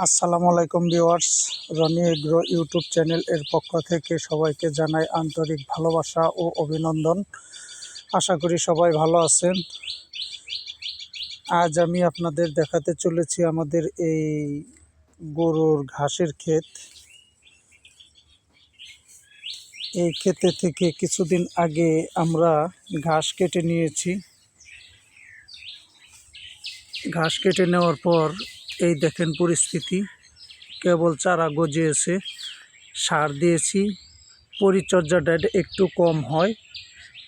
আসসালামু আলাইকুম viewers, Roni agro YouTube channel এর পক্ষ থেকে সবাইকে জানাই আন্তরিক ভালোবাসা ও অভিনন্দন। আশা করি সবাই ভালো আছেন। আজ আমি আপনাদের দেখাতে চলেছি আমাদের এই গরুর ঘাসের ক্ষেত। এই ক্ষেতে থেকে কিছুদিন আগে আমরা ঘাস কেটে নিয়েছি। ঘাস কেটে নেওয়ার পর এই দেখেন পরিস্থিতি, কেবল চারা গজিয়েছে। সার দিয়েছি, পরিচর্যাটা একটু কম হয়,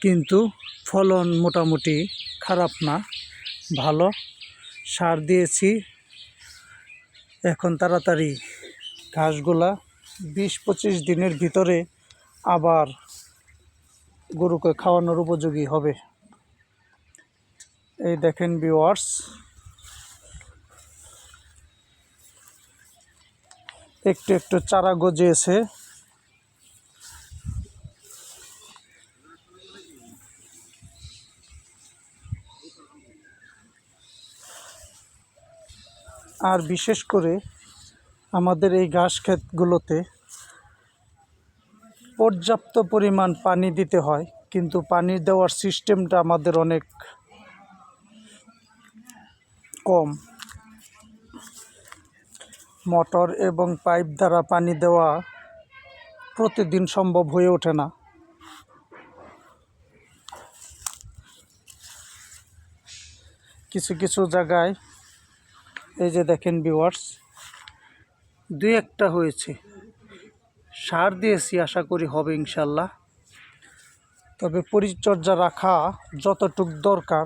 কিন্তু ফলন মোটামুটি খারাপ না, ভালো। সার দিয়েছি, এখন তাড়াতাড়ি ঘাসগুলা 20-25 দিনের ভিতরে আবার গরুকে খাওয়ানোর উপযোগী হবে। এই দেখেন ভিউয়ার্স, একটু একটু চারা গজিয়েছে। আর বিশেষ করে আমাদের এই ঘাস ক্ষেতগুলোতে পর্যাপ্ত পরিমাণ পানি দিতে হয়, কিন্তু পানি দেওয়ার সিস্টেমটা আমাদের অনেক কম। মোটর এবং পাইপ দ্বারা পানি দেওয়া প্রতিদিন সম্ভব হয়ে ওঠে না। কিছু কিছু জায়গায় এই যে দেখেন ভিউয়ার্স, 2-1টা হয়েছে। সার দিয়েছি, আশা করি হবে ইনশাল্লাহ। তবে পরিচর্যা রাখা যতটুক দরকার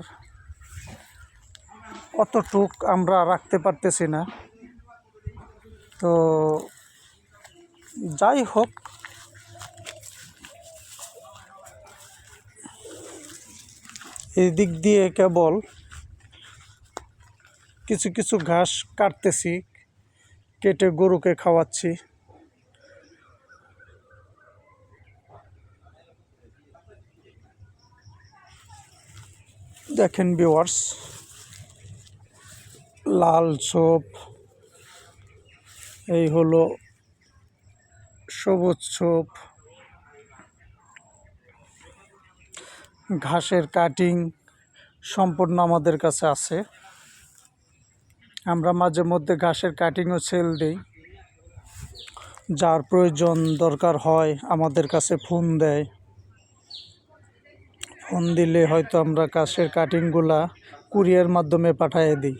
অতটুক আমরা রাখতে পারতেছি না। তো যাই হোক, এই দিক দিয়ে কেবল কিছু কিছু ঘাস কাটতেছি, কেটে গরুকে খাওয়াচ্ছি। দেখেন ভিউয়ার্স, লাল ছোপ, এই হলো সবুজ ছোপ। ঘাসের কাটিং সম্পূর্ণ আমাদের কাছে আছে। আমরা মাঝে মধ্যে ঘাসের কাটিংও সেল দিই। যার প্রয়োজন দরকার হয় আমাদের কাছে ফোন দেয়। ফোন দিলে হয়তো আমরা ঘাসের কাটিংগুলা কুরিয়ার মাধ্যমে পাঠিয়ে দিই।